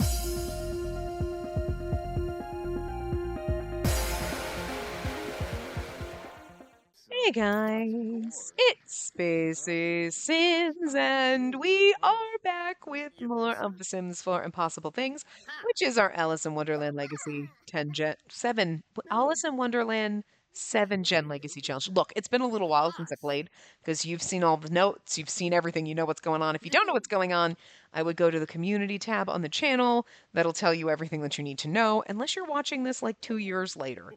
Hey guys, it's Spacey Sims, and we are back with more of The Sims 4 Impossible Things, which is our Alice in Wonderland Legacy 10 Gen 7 Alice in Wonderland 7 Gen Legacy Challenge. Look, it's been a little while since I played because you've seen all the notes, you've seen everything, you know what's going on. If you don't know what's going on, I would go to the community tab on the channel. That'll tell you everything that you need to know, unless you're watching this like 2 years later.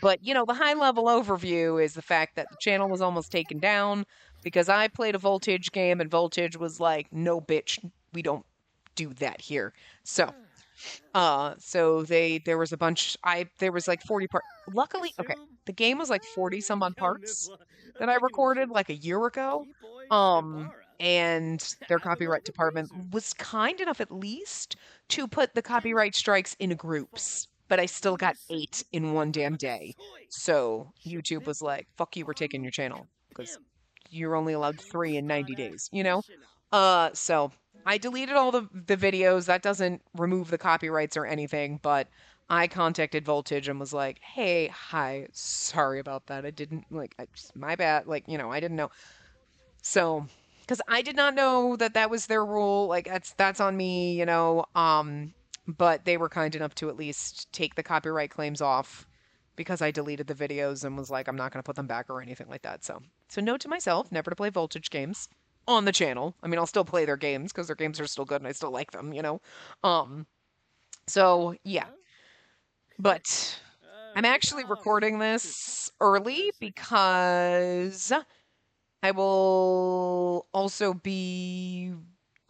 But, the high level overview is the fact that the channel was almost taken down because I played a Voltage game and Voltage was like, no, bitch, we don't do that here. So there was a bunch, there was like 40 parts. Luckily, okay, the game was like 40 some odd parts that I recorded like a year ago. And their copyright department was kind enough at least to put the copyright strikes in groups, but I still got 8 in one damn day. So YouTube was like, fuck you, we're taking your channel because you're only allowed 3 in 90 days, you know? So I deleted all the videos. That doesn't remove the copyrights or anything, but I contacted Voltage and was like, hey, hi, sorry about that. I didn't, like, my bad. Like, I didn't know. So, because I did not know that that was their rule. Like, that's on me, but they were kind enough to at least take the copyright claims off because I deleted the videos and was like, I'm not going to put them back or anything like that. So note to myself, never to play Voltage games on the channel. I mean, I'll still play their games because their games are still good and I still like them, So yeah, but I'm actually recording this early because I will also be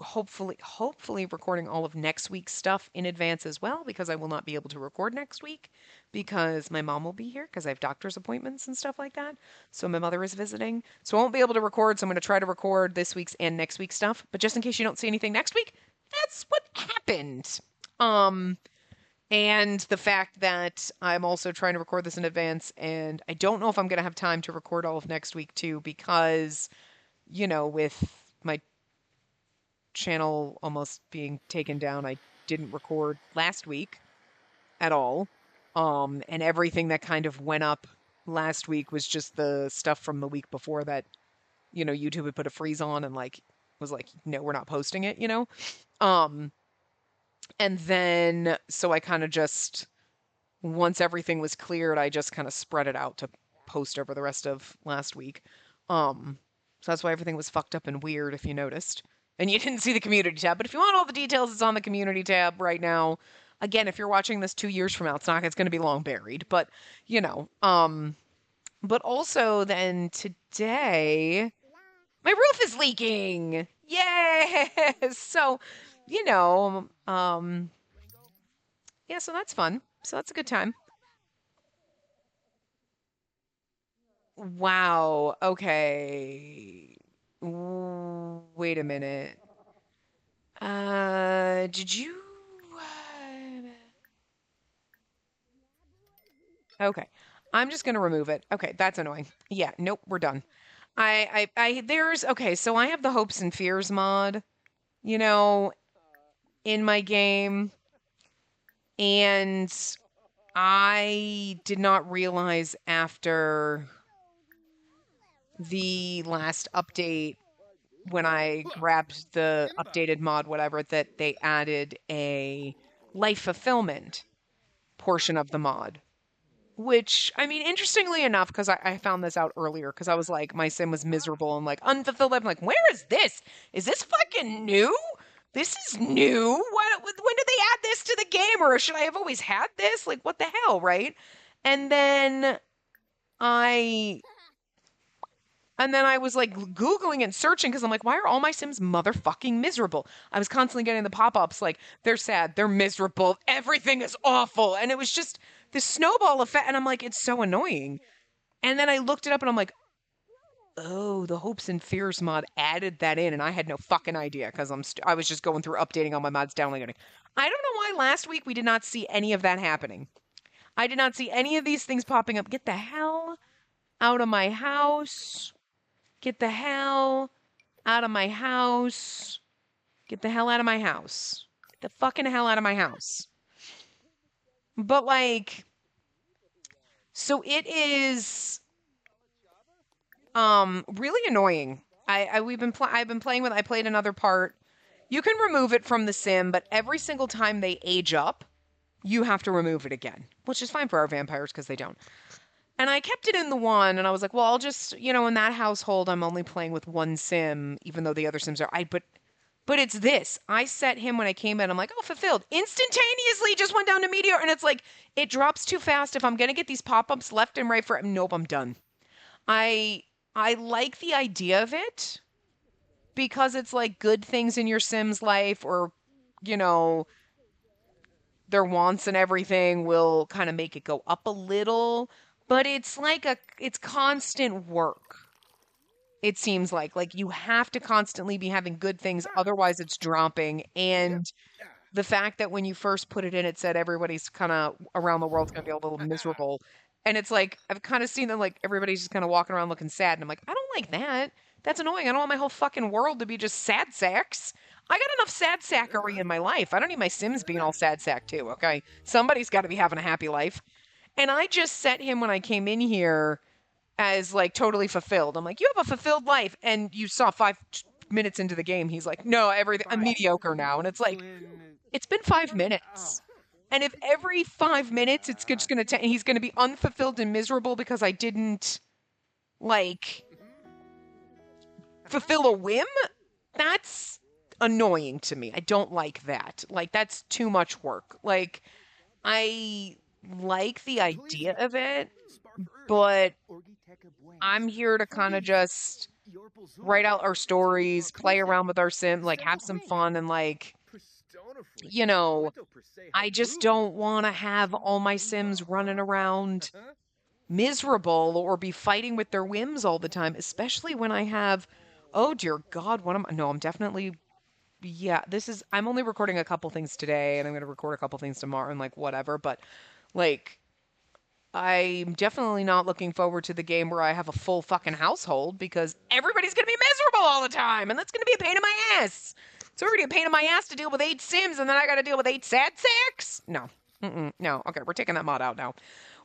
hopefully recording all of next week's stuff in advance as well, because I will not be able to record next week because my mom will be here because I have doctor's appointments and stuff like that. So my mother is visiting. So I won't be able to record, so I'm going to try to record this week's and next week's stuff. But just in case you don't see anything next week, that's what happened. And the fact that I'm also trying to record this in advance, and I don't know if I'm going to have time to record all of next week too, because, with my channel almost being taken down, I didn't record last week at all. And everything that kind of went up last week was just the stuff from the week before that, YouTube had put a freeze on and was like, no, we're not posting it, And then, so I kind of just, once everything was cleared, I just kind of spread it out to post over the rest of last week. So that's why everything was fucked up and weird, if you noticed. And you didn't see the community tab, but if you want all the details, it's on the community tab right now. Again, if you're watching this 2 years from now, it's going to be long buried, but, but also then today, my roof is leaking. Yes. So, yeah, so that's fun. So that's a good time. Wow. Okay. Wait a minute. Did you? Okay. I'm just gonna remove it. Okay, that's annoying. Yeah, nope, we're done. There's, okay, so I have the Hopes and Fears mod, you know, in my game, and I did not realize after the last update, when I grabbed the updated mod, whatever, that they added a life fulfillment portion of the mod. Which, I mean, interestingly enough, because I found this out earlier, because I was like, my sim was miserable and like unfulfilled. I'm like, where is this? Is this fucking new? This is new? When did they add this to the game? Or should I have always had this? Like, what the hell, right? And then I was like Googling and searching because I'm like, why are all my Sims motherfucking miserable? I was constantly getting the pop-ups like, they're sad, they're miserable, everything is awful. And it was just this snowball effect. And I'm like, it's so annoying. And then I looked it up and I'm like, oh, the Hopes and Fears mod added that in. And I had no fucking idea because I was just going through updating all my mods, downloading. I don't know why last week we did not see any of that happening. I did not see any of these things popping up. Get the hell out of my house. Get the hell out of my house. Get the hell out of my house. the fucking hell out of my house. But like, so it is really annoying. I've been playing with I played another part. You can remove it from the sim, but every single time they age up, you have to remove it again, which is fine for our vampires because they don't. And I kept it in the one, and I was like, well, I'll just, in that household, I'm only playing with one sim, even though the other sims are. But it's this. I set him when I came in. I'm like, oh, fulfilled. Instantaneously just went down to meteor, and it's like it drops too fast. If I'm gonna get these pop-ups left and right for nope, I'm done. I I like the idea of it because it's like good things in your Sims life or, you know, their wants and everything will kind of make it go up a little, but it's constant work. It seems like you have to constantly be having good things, otherwise it's dropping. And the fact that when you first put it in, it said everybody's kind of around the world's going to be a little miserable. And it's like, I've kind of seen that like everybody's just kind of walking around looking sad. And I'm like, I don't like that. That's annoying. I don't want my whole fucking world to be just sad sacks. I got enough sad sackery in my life. I don't need my Sims being all sad sack too, okay? Somebody's got to be having a happy life. And I just set him when I came in here as like totally fulfilled. I'm like, you have a fulfilled life. And you saw 5 minutes into the game, he's like, no, everything, I'm mediocre now. And it's like, it's been 5 minutes. And if every 5 minutes it's just going to, he's going to be unfulfilled and miserable because I didn't, like, fulfill a whim, that's annoying to me. I don't like that. Like, that's too much work. Like, I like the idea of it, but I'm here to kind of just write out our stories, play around with our sim, like, have some fun, and, like, I just don't want to have all my Sims running around miserable or be fighting with their whims all the time, especially when I have, oh dear God, no, I'm definitely, yeah, I'm only recording a couple things today and I'm going to record a couple things tomorrow and like whatever, but like, I'm definitely not looking forward to the game where I have a full fucking household because everybody's going to be miserable all the time and that's going to be a pain in my ass. It's already a pain in my ass to deal with 8 Sims and then I got to deal with 8 sad sacks? No. No. Okay, we're taking that mod out now.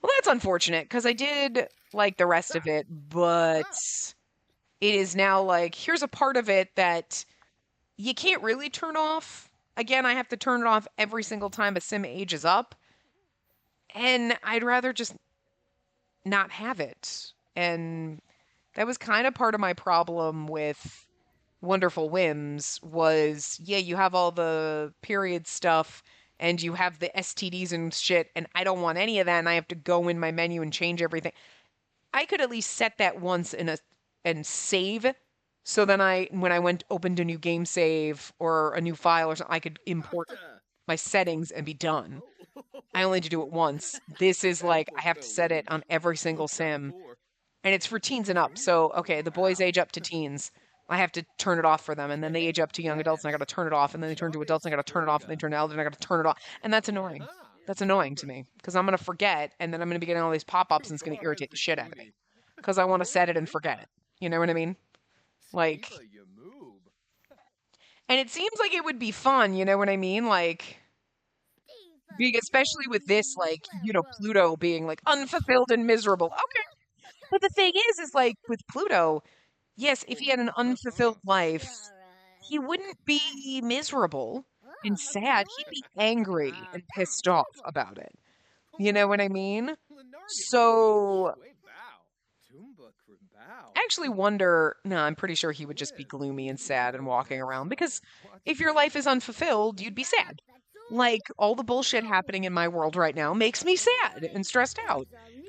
Well, that's unfortunate because I did like the rest of it, but it is now like, here's a part of it that you can't really turn off. Again, I have to turn it off every single time a Sim ages up. And I'd rather just not have it. And that was kind of part of my problem with Wonderful Whims was, yeah, you have all the period stuff and you have the STDs and shit, and I don't want any of that, and I have to go in my menu and change everything. I could at least set that once and save, so then when I opened a new game save or a new file or something, I could import my settings and be done. I only need to do it once. This is like, I have to set it on every single Sim, and it's for teens and up. So, okay, the boys age up to teens. I have to turn it off for them, and then they age up to young adults, and I got to turn it off, and then they turn to adults, and I got to turn it off, and they turn to elders, and I got to turn it off, and that's annoying. That's annoying to me, because I'm going to forget, and then I'm going to be getting all these pop-ups, and it's going to irritate the shit out of me, because I want to set it and forget it. You know what I mean? Like, and it seems like it would be fun, you know what I mean? Like, especially with this, like, Pluto being, like, unfulfilled and miserable. Okay. But the thing is like, with Pluto, yes, if he had an unfulfilled life, he wouldn't be miserable and sad. He'd be angry and pissed off about it. You know what I mean? So, I actually wonder, no, I'm pretty sure he would just be gloomy and sad and walking around, because if your life is unfulfilled, you'd be sad. Like, all the bullshit happening in my world right now makes me sad and stressed out.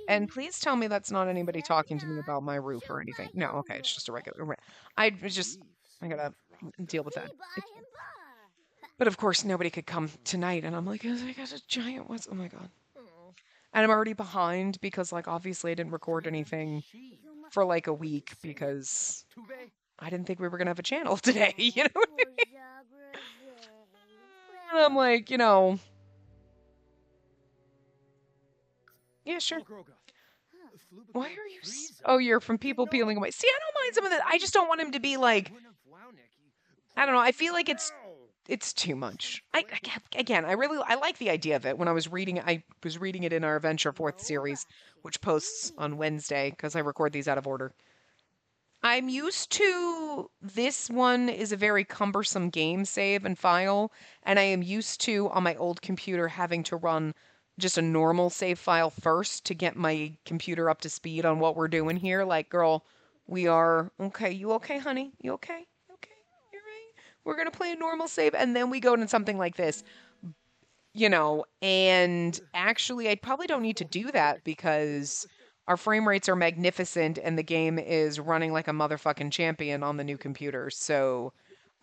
And please tell me that's not anybody talking to me about my roof or anything. No, okay, it's just a regular. I gotta deal with that. But of course, nobody could come tonight, and I'm like, I got a giant what's, oh my God. And I'm already behind because, like, obviously I didn't record anything for like a week because I didn't think we were gonna have a channel today, you know what I mean? And I'm like, yeah, sure. Why are you? Oh, you're from people peeling away. See, I don't mind some of that. I just don't want him to be like, I don't know. I feel like it's it's too much. Again, I like the idea of it. When I was reading it in our Adventure Forth series, which posts on Wednesday because I record these out of order. I'm used to this one is a very cumbersome game save and file, and I am used to on my old computer having to run just a normal save file first to get my computer up to speed on what we're doing here. Like, girl, we are okay. You okay, honey? You okay? Okay, you're right. We're gonna play a normal save, and then we go into something like this, and actually I probably don't need to do that because our frame rates are magnificent and the game is running like a motherfucking champion on the new computer. So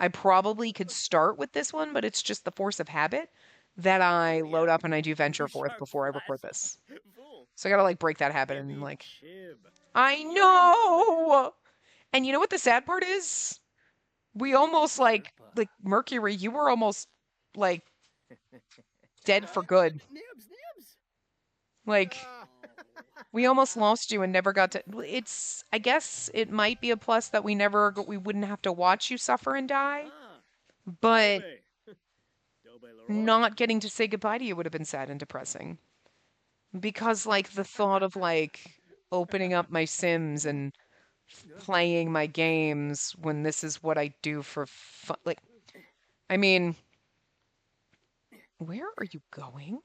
I probably could start with this one, but it's just the force of habit that I load up and I do Venture Forth before I record this. So I gotta like break that habit and like, I know. And you know what the sad part is? We almost like Mercury, you were almost like dead for good. Like, we almost lost you and never got to. I guess it might be a plus that we wouldn't have to watch you suffer and die. But not getting to say goodbye to you would have been sad and depressing. Because, like, the thought of, like, opening up my Sims and playing my games when this is what I do for fun. Like, I mean, where are you going?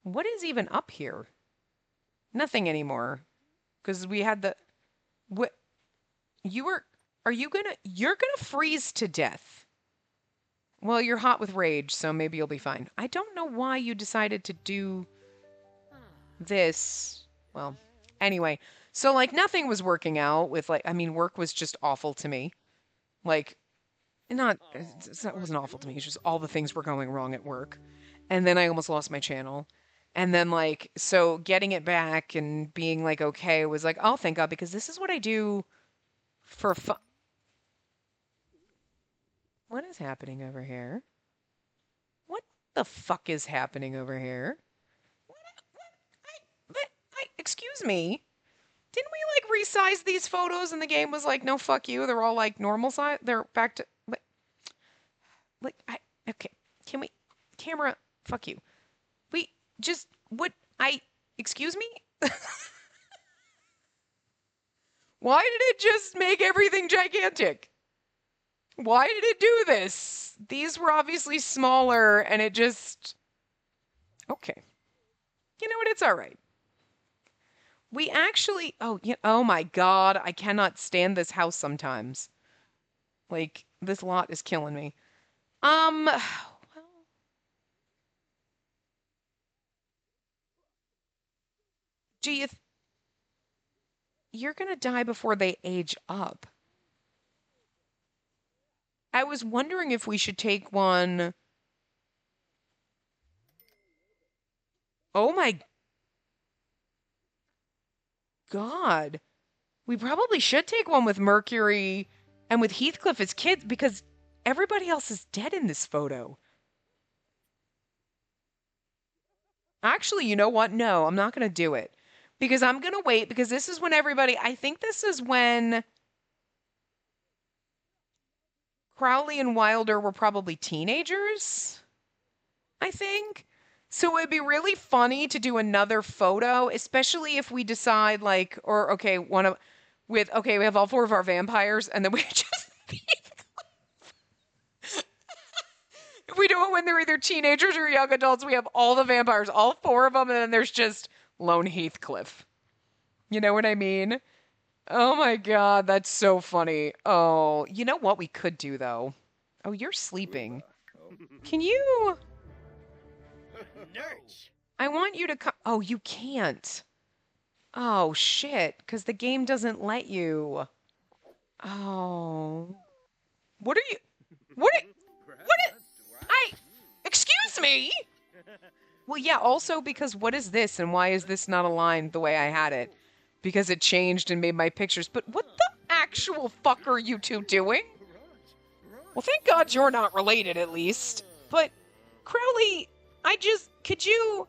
What is even up here? Nothing anymore. Because we had the... What? You're gonna freeze to death. Well, you're hot with rage, so maybe you'll be fine. I don't know why you decided to do this. Well, anyway. So, like, nothing was working out with, like, I mean, work was just awful to me. Like, it wasn't awful to me. It's just all the things were going wrong at work. And then I almost lost my channel. And then, like, so getting it back and being, like, okay was like, oh, thank God, because this is what I do for fun. What is happening over here? What the fuck is happening over here? Excuse me. Didn't we, like, resize these photos and the game was like, no, fuck you. They're all, like, normal size. They're back to, okay. Can we, camera, fuck you. Excuse me? Why did it just make everything gigantic? Why did it do this? These were obviously smaller and it just... Okay. You know what? It's all right. We actually... Oh my God. I cannot stand this house sometimes. Like, this lot is killing me. Well... You're gonna die before they age up. I was wondering if we should take one... Oh my God. We probably should take one with Mercury and with Heathcliff as kids because everybody else is dead in this photo. Actually, you know what? No, I'm not going to do it because I'm going to wait because this is when I think this is when Crowley and Wilder were probably teenagers, I think. So it'd be really funny to do another photo, especially if we decide we have all four of our vampires and then we just if we do it when they're either teenagers or young adults, we have all the vampires, all four of them, and then there's just lone Heathcliff. You know what I mean? Oh my God, that's so funny. Oh, you know what we could do though? Oh, you're sleeping. Can you... I want you to come... Oh, you can't. Oh, shit, because the game doesn't let you. Oh. What are you... Excuse me? Well, yeah, also because what is this and why is this not aligned the way I had it? Because it changed and made my pictures. But what the actual fuck are you two doing? Well, thank God you're not related, at least. But, Crowley, could you...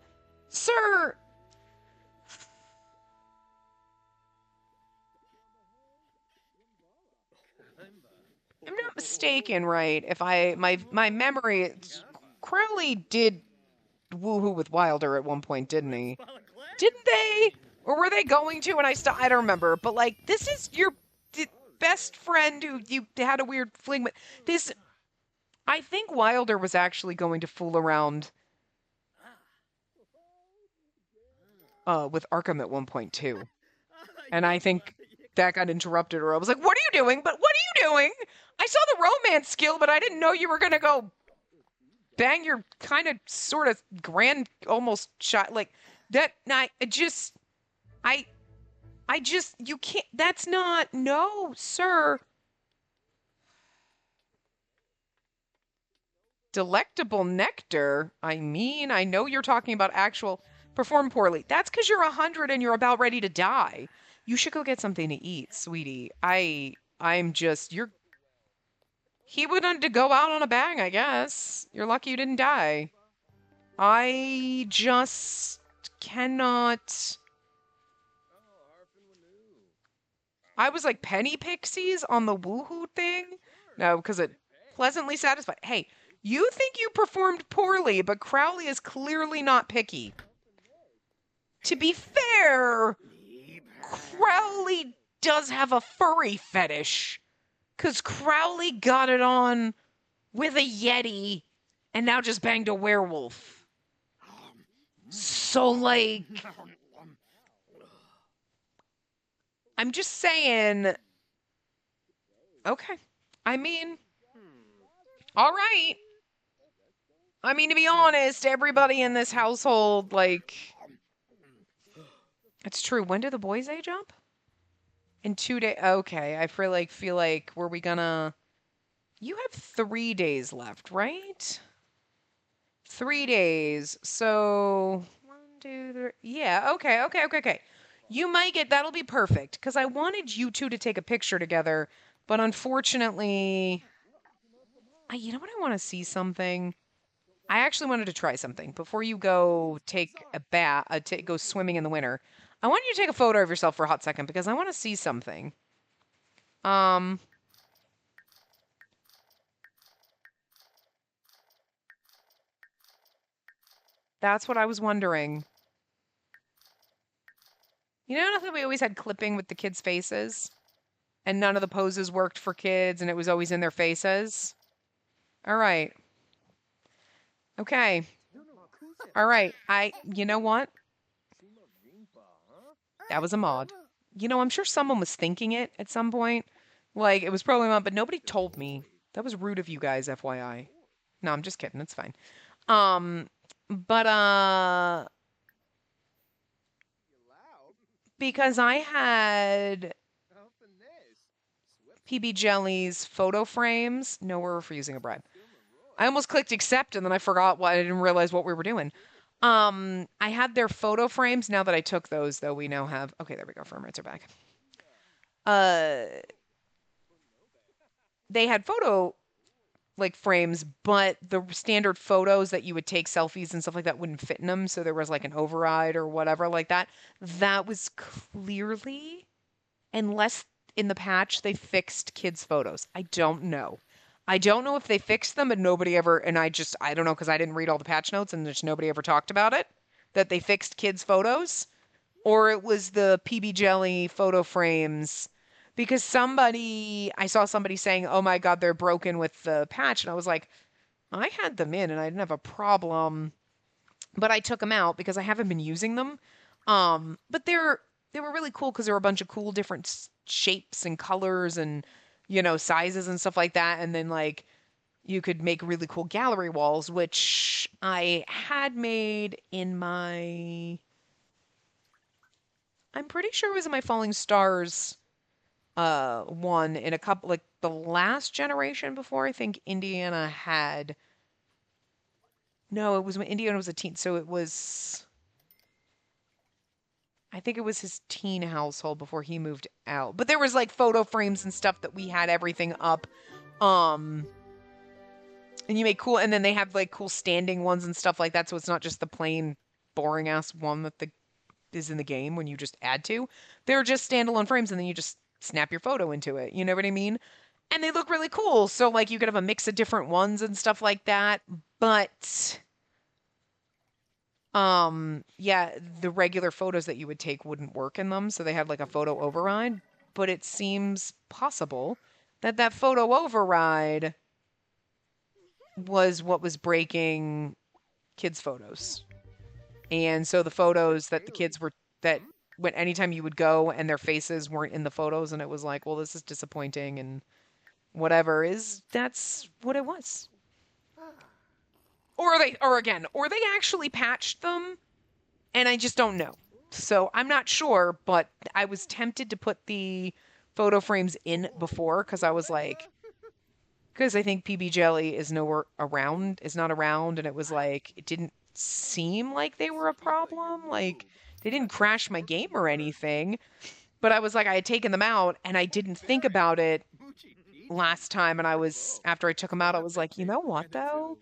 Sir... I'm not mistaken, right? If my memory, Crowley did woohoo with Wilder at one point, didn't he? Didn't they? Or were they going to? And I don't remember. But like, this is your best friend who you had a weird fling with. This, I think Wilder was actually going to fool around with Arkham at one point too. And I think that got interrupted, or I was like, what are you doing? But what are you doing? I saw the romance skill, but I didn't know you were going to go bang your kind of sort of grand almost shot like that. I I just, you can't, that's not, no, sir. Delectable nectar? I mean, I know you're talking about actual perform poorly. That's because you're 100 and you're about ready to die. You should go get something to eat, sweetie. I'm just, he went to go out on a bang, I guess. You're lucky you didn't die. I just cannot. I was like penny pixies on the woohoo thing? No, because it pleasantly satisfied. Hey, you think you performed poorly, but Crowley is clearly not picky. To be fair, Crowley does have a furry fetish. Because Crowley got it on with a Yeti and now just banged a werewolf. So, like, I'm just saying, okay. I mean, all right. I mean, to be honest, everybody in this household, like, it's true. When do the boys age up? In 2 days. Okay, I feel like, were we gonna... You have 3 days left, right? 3 days. So, 1, 2, 3. Yeah, okay. You might get, that'll be perfect. Because I wanted you two to take a picture together, but unfortunately... you know what, I want to see something? I actually wanted to try something. Before you go take a bath, go swimming in the winter, I want you to take a photo of yourself for a hot second because I want to see something. That's what I was wondering. You know how we always had clipping with the kids' faces? And none of the poses worked for kids and it was always in their faces? All right. Okay. All right. You know what? That was a mod. You know, I'm sure someone was thinking it at some point. Like, it was probably mod, but nobody told me. That was rude of you guys, FYI. No, I'm just kidding. It's fine. But because I had PB Jelly's photo frames. No, we're refusing a bribe. I almost clicked accept and then I forgot why I didn't realize what we were doing. I had their photo frames. Now that I took those, though, we now have... Okay, there we go. Frame rates are back. They had photo, like, frames, but the standard photos that you would take selfies and stuff like that wouldn't fit in them, so there was, like, an override or whatever like that. That was clearly, unless in the patch they fixed kids' photos. I don't know. I don't know if they fixed them and nobody ever, and I don't know because I didn't read all the patch notes and there's nobody ever talked about it, that they fixed kids' photos, or it was the PB Jelly photo frames, because I saw somebody saying, oh my God, they're broken with the patch. And I was like, I had them in and I didn't have a problem, but I took them out because I haven't been using them. But they were really cool because there were a bunch of cool different shapes and colors and, you know, sizes and stuff like that. And then, like, you could make really cool gallery walls, which I had made in I'm pretty sure it was in my Falling Stars one in a couple, like the last generation before I think Indiana had. No, it was when Indiana was a teen, so it was... I think it was his teen household before he moved out. But there was like photo frames and stuff that we had everything up. And you make cool, and then they have like cool standing ones and stuff like that. So it's not just the plain boring ass one that is in the game when you just add to. They're just standalone frames and then you just snap your photo into it. You know what I mean? And they look really cool. So like you could have a mix of different ones and stuff like that. But yeah, the regular photos that you would take wouldn't work in them, so they had like a photo override, but it seems possible that that photo override was what was breaking kids' photos. And so the photos that the kids were that when anytime you would go and their faces weren't in the photos and it was like, well, this is disappointing and whatever is that's what it was. Or they actually patched them and I just don't know. So I'm not sure, but I was tempted to put the photo frames in before because I was like, because I think PB Jelly is nowhere around, is not around, and it was like, it didn't seem like they were a problem. Like, they didn't crash my game or anything, but I was like, I had taken them out and I didn't think about it last time. And after I took them out, I was like, you know what though?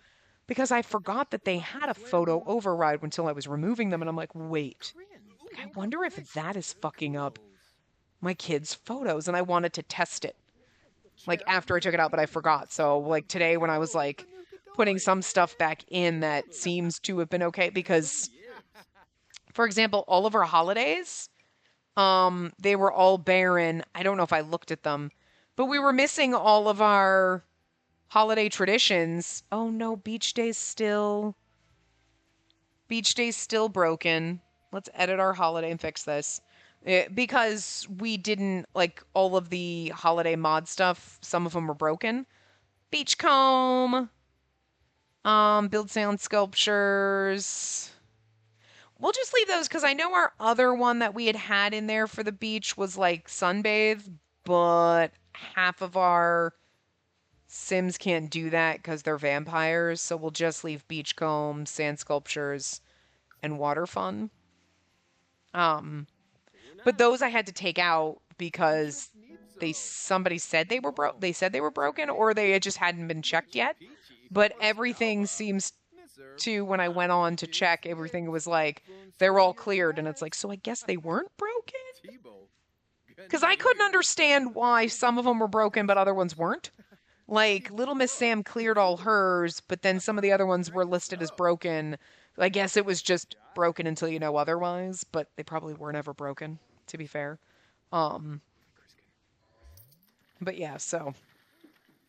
Because I forgot that they had a photo override until I was removing them. And I'm like, wait, I wonder if that is fucking up my kids' photos. And I wanted to test it like after I took it out, but I forgot. So like today when I was like putting some stuff back in that seems to have been okay because for example, all of our holidays, they were all barren. I don't know if I looked at them, but we were missing all of our holiday traditions. Oh no, Beach Day's still broken. Let's edit our holiday and fix this. Because we didn't like all of the holiday mod stuff, some of them were broken. Beachcomb, build sand sculptures. We'll just leave those because I know our other one that we had in there for the beach was like sunbathe, but half of our Sims can't do that because they're vampires. So we'll just leave beachcomb, sand sculptures, and water fun. But those I had to take out because somebody said they were broken or they just hadn't been checked yet. But everything seems to when I went on to check, everything was like they're all cleared and it's like so I guess they weren't broken? Cuz I couldn't understand why some of them were broken but other ones weren't. Like Little Miss Sam cleared all hers, but then some of the other ones were listed as broken. I guess it was just broken until you know otherwise, but they probably weren't ever broken, to be fair. Um, but yeah, so.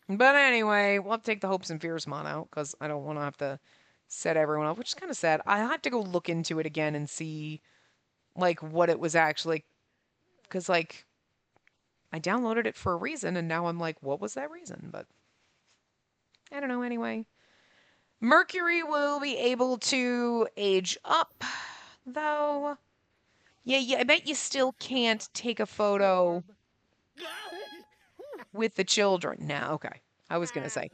But anyway, we'll have to take the hopes and fears mod out because I don't want to have to set everyone up, which is kind of sad. I have to go look into it again and see, like, what it was actually. Because, like, I downloaded it for a reason, and now I'm like, what was that reason? But I don't know anyway. Mercury will be able to age up, though. Yeah, I bet you still can't take a photo with the children. Now, okay. I was going to say,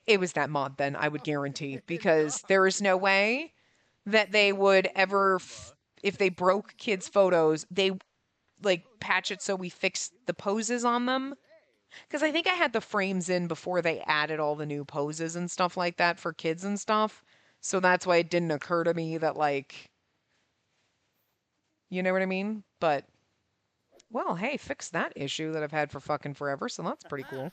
it was that mod then, I would guarantee, because there is no way that they would ever, if they broke kids' photos, they, like, patch it so we fix the poses on them. Because I think I had the frames in before they added all the new poses and stuff like that for kids and stuff. So that's why it didn't occur to me that, like, you know what I mean? But, well, hey, fix that issue that I've had for fucking forever, so that's pretty cool.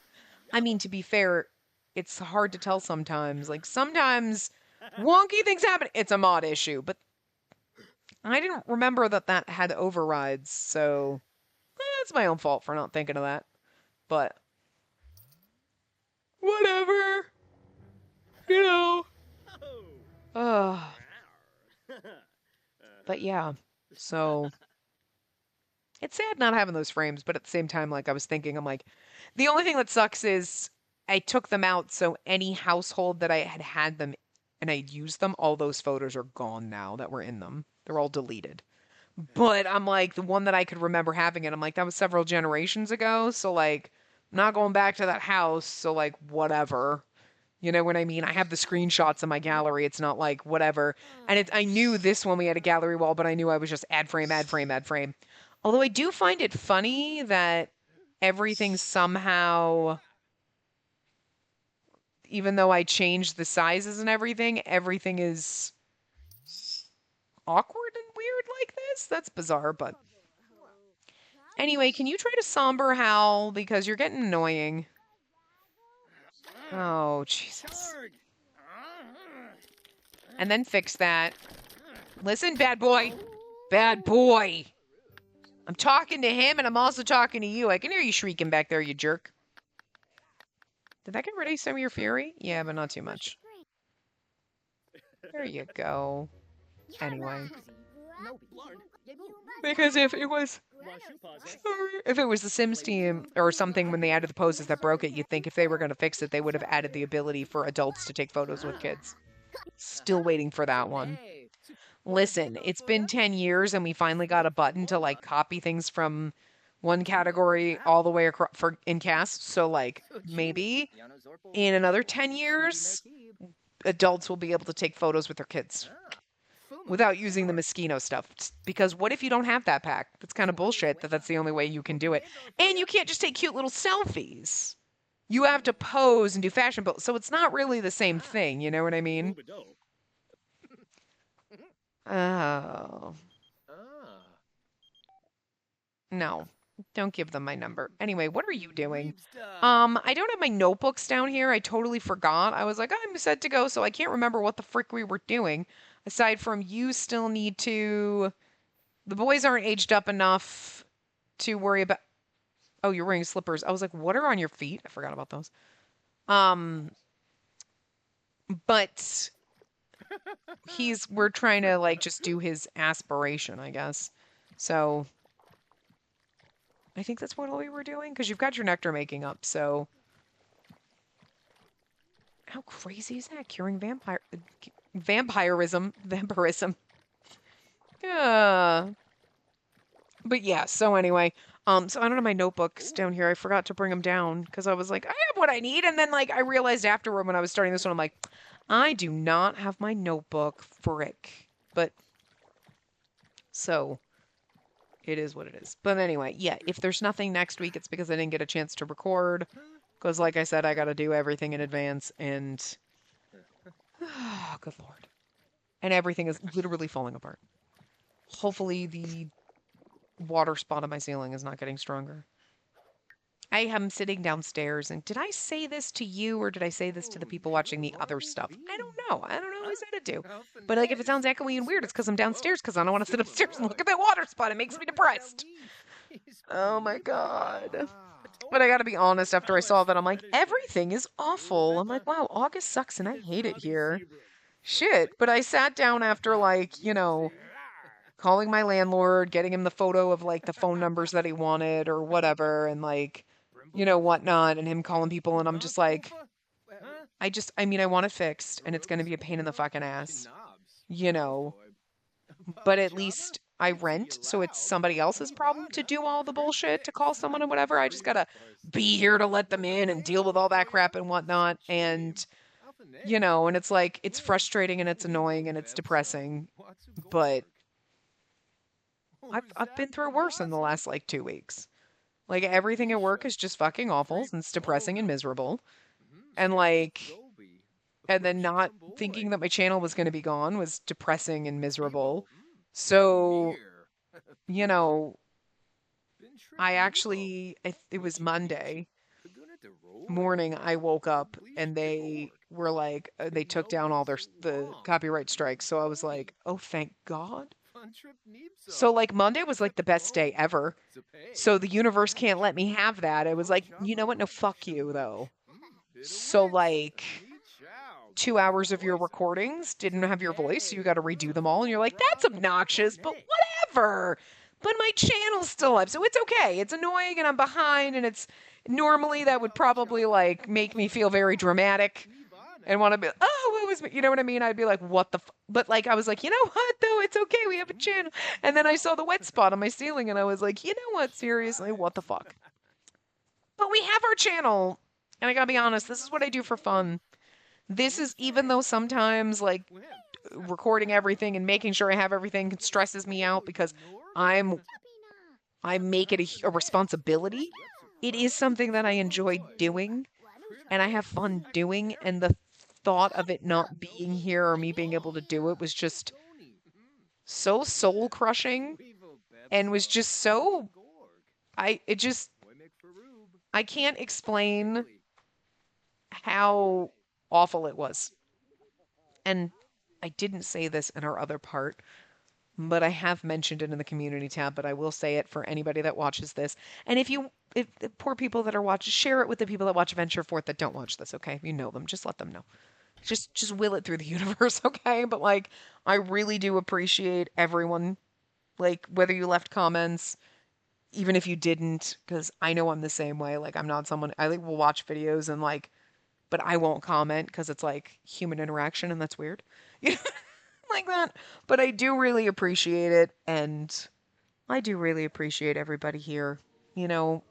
I mean, to be fair, it's hard to tell sometimes. Like, sometimes wonky things happen. It's a mod issue, but I didn't remember that had overrides, so it's my own fault for not thinking of that. But whatever. You know. But yeah. So it's sad not having those frames, but at the same time, like I was thinking, I'm like, the only thing that sucks is I took them out, so any household that I had them and I used them, all those photos are gone now that were in them. They're all deleted. But I'm like, the one that I could remember having it, I'm like, that was several generations ago, so like, I'm not going back to that house, so like, whatever. You know what I mean? I have the screenshots in my gallery. It's not like whatever. And I knew this one we had a gallery wall, but I knew I was just add frame, add frame, add frame. Although I do find it funny that everything somehow, even though I changed the sizes and everything is awkward and weird like this. That's bizarre, but anyway, can you try to somber howl because you're getting annoying? Oh, Jesus. And then fix that. Listen, bad boy. Bad boy. I'm talking to him and I'm also talking to you. I can hear you shrieking back there, you jerk. Did that get rid of some of your fury? Yeah, but not too much. There you go. Anyway. Because if it was... If it was the Sims team or something when they added the poses that broke it, you'd think if they were going to fix it, they would have added the ability for adults to take photos with kids. Still waiting for that one. Listen, it's been 10 years and we finally got a button to like copy things from one category all the way across in cast. So like maybe in another 10 years, adults will be able to take photos with their kids without using the Moschino stuff. Because what if you don't have that pack? That's kind of bullshit that that's the only way you can do it. And you can't just take cute little selfies. You have to pose and do fashion builds. So it's not really the same thing. You know what I mean? Oh. No. Don't give them my number. Anyway, what are you doing? I don't have my notebooks down here. I totally forgot. I was like, I'm set to go, so I can't remember what the frick we were doing. Aside from you still need to... The boys aren't aged up enough to worry about... Oh, you're wearing slippers. I was like, what are on your feet? I forgot about those. But we're trying to like just do his aspiration, I guess. So I think that's what all we were doing, because you've got your nectar making up, so how crazy is that? Curing vampirism. Yeah. But yeah, so anyway, so I don't have my notebooks down here. I forgot to bring them down because I was like, I have what I need, and then like I realized afterward when I was starting this one, I'm like, I do not have my notebook, frick. But so it is what it is. But anyway, yeah, if there's nothing next week, it's because I didn't get a chance to record. Because like I said, I got to do everything in advance, and oh, good Lord. And everything is literally falling apart. Hopefully the water spot on my ceiling is not getting stronger. I am sitting downstairs, and did I say this to you, or did I say this to the people watching the other stuff? I don't know. I don't know who I said it to. But like, if it sounds echoey and weird, it's because I'm downstairs, because I don't want to sit upstairs and look at that water spot. It makes me depressed. Oh my God. But I gotta be honest, after I saw that, I'm like, everything is awful. I'm like, wow, August sucks, and I hate it here. Shit. But I sat down after, like, you know, calling my landlord, getting him the photo of like the phone numbers that he wanted or whatever, and like, you know, whatnot, and him calling people, and I'm just like, I mean, I want it fixed, and it's going to be a pain in the fucking ass, you know, but at least I rent, so it's somebody else's problem to do all the bullshit, to call someone and whatever. I just gotta be here to let them in and deal with all that crap and whatnot, and, you know, and it's like, it's frustrating and it's annoying and it's depressing, but I've been through worse in the last like 2 weeks. Like everything at work is just fucking awful and it's depressing and miserable. And like, and then not thinking that my channel was going to be gone was depressing and miserable. So, you know, it was Monday morning, I woke up and they were like, they took down all the copyright strikes. So I was like, oh, thank God. So like Monday was like the best day ever. So the universe can't let me have that. It was like, you know what? No, fuck you though. So like 2 hours of your recordings didn't have your voice, so you got to redo them all. And you're like, that's obnoxious, but whatever. But my channel's still up, so it's okay. It's annoying and I'm behind, and it's normally that would probably like make me feel very dramatic and want to be, oh, it was, you know what I mean? I'd be like, what the, but like, I was like, you know what, though, it's okay, we have a channel. And then I saw the wet spot on my ceiling, and I was like, you know what, seriously, what the fuck? But we have our channel, and I gotta be honest, this is what I do for fun. This is, even though sometimes, like, recording everything and making sure I have everything stresses me out because I make it a responsibility, it is something that I enjoy doing, and I have fun doing, and the thought of it not being here or me being able to do it was just so soul crushing and was just so I can't explain how awful it was. And I didn't say this in our other part, but I have mentioned it in the community tab, but I will say it for anybody that watches this. And if the poor people that are watching, share it with the people that watch Venture Forth that don't watch this, okay? If you know them, just let them know. Just will it through the universe, okay? But like, I really do appreciate everyone, like, whether you left comments, even if you didn't, because I know I'm the same way. Like, I'm not someone, I like will watch videos and like, but I won't comment because it's like human interaction and that's weird. You know, like that. But I do really appreciate it, and I do really appreciate everybody here. You know,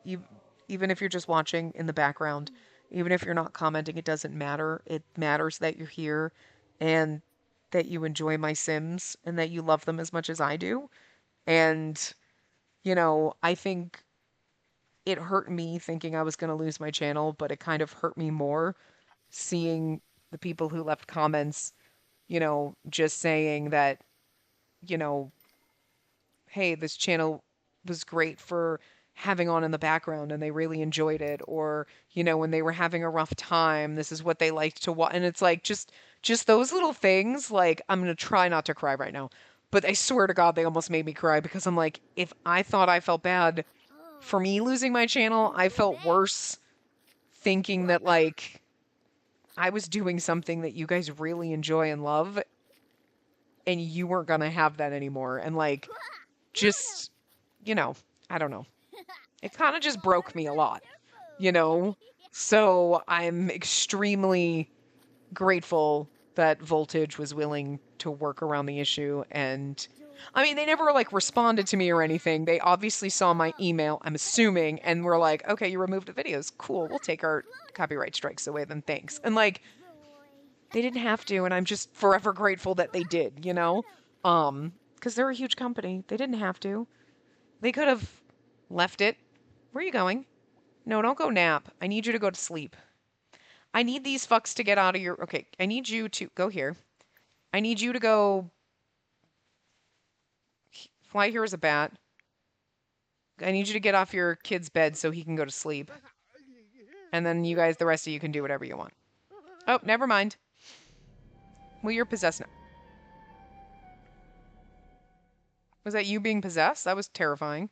even if you're just watching in the background, even if you're not commenting, it doesn't matter. It matters that you're here and that you enjoy my Sims and that you love them as much as I do. And, I think it hurt me thinking I was going to lose my channel, but it kind of hurt me more seeing the people who left comments, just saying that, you know, hey, this channel was great for having on in the background and they really enjoyed it, or when they were having a rough time, this is what they liked to watch. And it's like just those little things. Like, I'm going to try not to cry right now, but I swear to God they almost made me cry, because I'm like, if I thought I felt bad for me losing my channel, I felt worse thinking that like I was doing something that you guys really enjoy and love, and you weren't going to have that anymore. And like, just, I don't know. It kind of just broke me a lot, you know? So I'm extremely grateful that Voltage was willing to work around the issue. And I mean, they never like responded to me or anything. They obviously saw my email, I'm assuming, and were like, okay, you removed the videos. Cool. We'll take our copyright strikes away then. Thanks. And like, they didn't have to. And I'm just forever grateful that they did, because they're a huge company. They didn't have to. They could have left it. Where are you going? No, don't go nap. I need you to go to sleep. I need these fucks to get out of your... Okay, I need you to... Go here. I need you to go... Fly here as a bat. I need you to get off your kid's bed so he can go to sleep. And then you guys, the rest of you, can do whatever you want. Oh, never mind. Well, you're possessed now. Was that you being possessed? That was terrifying.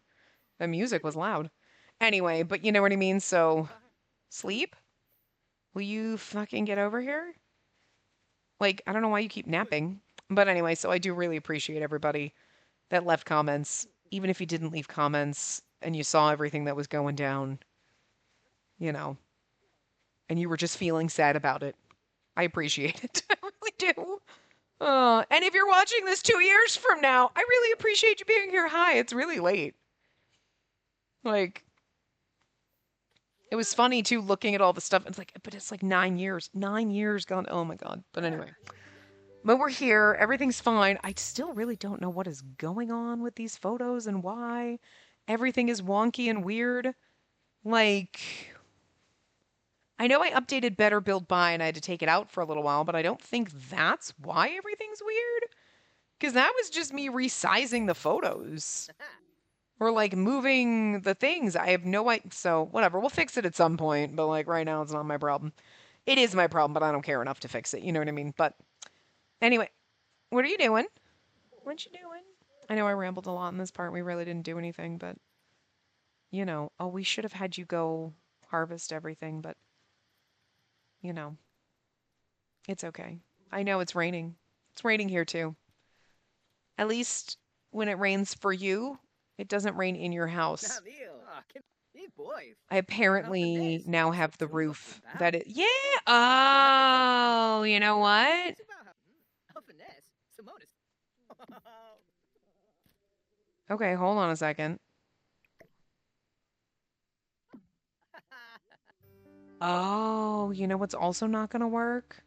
The music was loud. Anyway, but you know what I mean, so... Sleep? Will you fucking get over here? Like, I don't know why you keep napping. But anyway, so I do really appreciate everybody that left comments. Even if you didn't leave comments and you saw everything that was going down, and you were just feeling sad about it. I appreciate it. I really do. And if you're watching this 2 years from now, I really appreciate you being here. Hi, it's really late. Like, it was funny too, looking at all the stuff. It's like, but it's like 9 years. 9 years gone. Oh my God. But anyway. But we're here. Everything's fine. I still really don't know what is going on with these photos and why everything is wonky and weird. Like, I know I updated Better Build By and I had to take it out for a little while, but I don't think that's why everything's weird. Because that was just me resizing the photos. Or like moving the things. I have no idea. So whatever, we'll fix it at some point. But like right now, it's not my problem. It is my problem, but I don't care enough to fix it. You know what I mean? But anyway, what are you doing? What you doing? I know I rambled a lot in this part. We really didn't do anything, but oh, we should have had you go harvest everything, but it's okay. I know it's raining. It's raining here too. At least when it rains for you, it doesn't rain in your house. I apparently now have the roof that it... Yeah! Oh, you know what? Okay, hold on a second. Oh, you know what's also not going to work?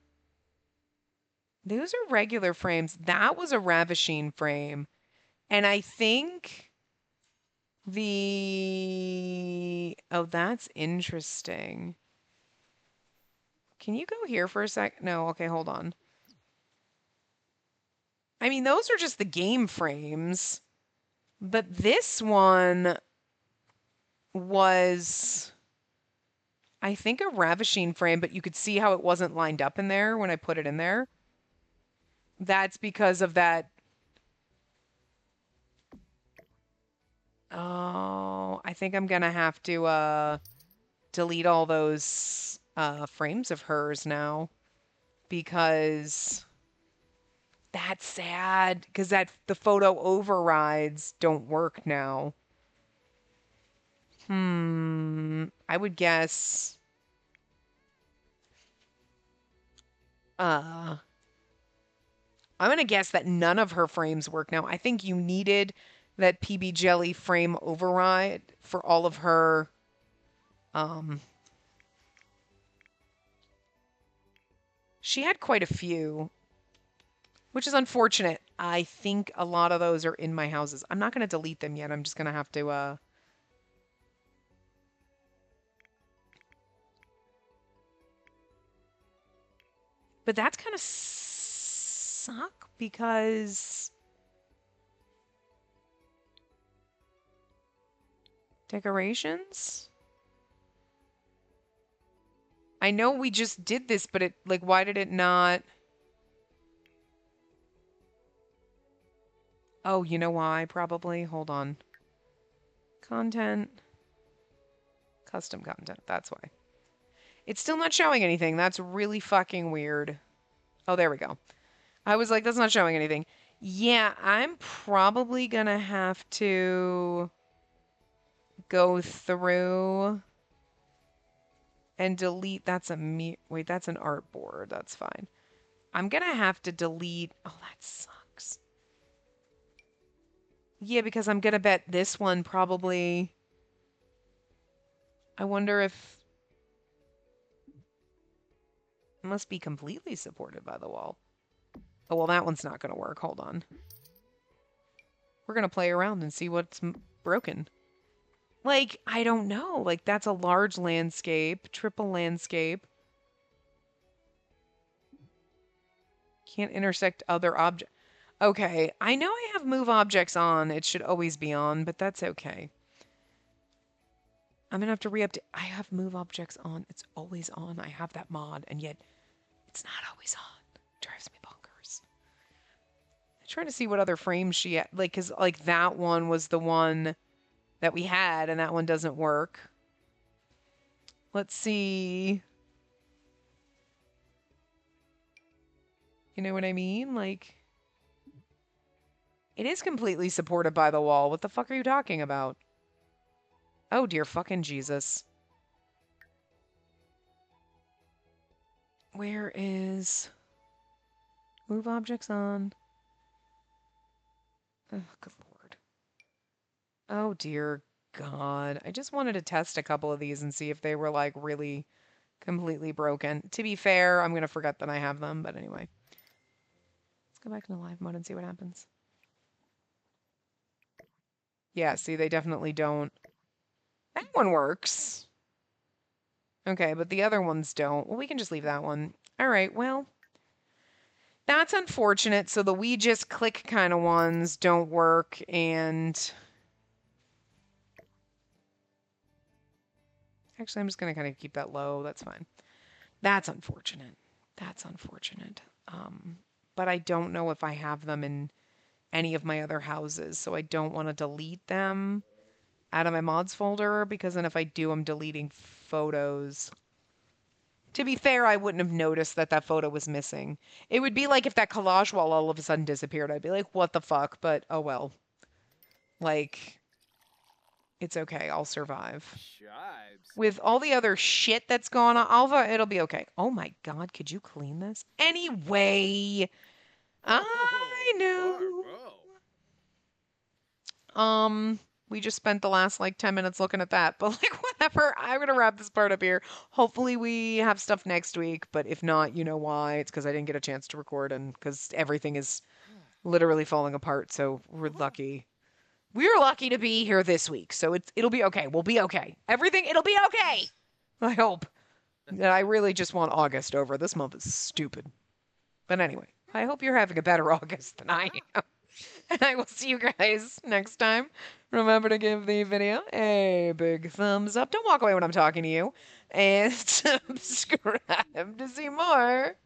Those are regular frames. That was a Ravishing frame. And I think Oh, that's interesting. Can you go here for a sec? No, okay, hold on. I mean, those are just the game frames. But this one was... I think a ravishing frame, but you could see how it wasn't lined up in there when I put it in there. That's because of that. Oh, I think I'm gonna have to delete all those frames of hers now because that's sad because the photo overrides don't work now. I would guess uh I'm gonna guess that none of her frames work now. I think you needed that PB Jelly frame override for all of her um she had quite a few, which is unfortunate. I think a lot of those are in my houses. I'm not gonna delete them yet. I'm just gonna have to but that's kind of suck because decorations? I know we just did this, but it like why did it not? Oh, you know why? Probably. Hold on. Content, custom content. That's why. It's still not showing anything. That's really fucking weird. Oh, there we go. I was like, that's not showing anything. Yeah, I'm probably gonna have to go through and delete. That's a wait, that's an artboard. That's fine. I'm gonna have to delete. Oh, that sucks. Yeah, because I'm gonna bet this one probably. I wonder if it must be completely supported by the wall. Oh, well, that one's not gonna work. Hold on. We're gonna play around and see what's broken. Like, I don't know. Like, that's a large landscape, triple landscape. Can't intersect other objects. Okay, I know I have move objects on. It should always be on, but that's okay. I'm gonna have to re-update. I have move objects on. It's always on. I have that mod, and yet it's not always on. It drives me bonkers. I'm trying to see what other frames she had. Like, because, like, that one was the one that we had, and that one doesn't work. Let's see. You know what I mean? Like, it is completely supported by the wall. What the fuck are you talking about? Oh, dear fucking Jesus. Where is... Move objects on. Oh, good lord. Oh, dear God. I just wanted to test a couple of these and see if they were, like, really completely broken. To be fair, I'm going to forget that I have them, but anyway. Let's go back into live mode and see what happens. Yeah, see, they definitely don't. That one works. Okay, but the other ones don't. Well, we can just leave that one. All right, well, that's unfortunate. So the we just click kind of ones don't work, and actually, I'm just going to kind of keep that low. That's fine. That's unfortunate. That's unfortunate. But I don't know if I have them in any of my other houses, so I don't want to delete them out of my mods folder because then if I do, I'm deleting photos. To be fair, I wouldn't have noticed that that photo was missing. It would be like if that collage wall all of a sudden disappeared. I'd be like, what the fuck? But oh well. Like, it's okay. I'll survive. Shibes. With all the other shit that's gone on, Alva, it'll be okay. Oh my God, could you clean this? Anyway, I know. We just spent the last like 10 minutes looking at that, but like whatever. I'm gonna wrap this part up here. Hopefully we have stuff next week, but if not, you know why? It's because I didn't get a chance to record and because everything is literally falling apart. So we're lucky. We're lucky to be here this week, so it'll be okay. We'll be okay. It'll be okay. I hope. And I really just want August over. This month is stupid. But anyway, I hope you're having a better August than I am. And I will see you guys next time. Remember to give the video a big thumbs up. Don't walk away when I'm talking to you. And subscribe to see more.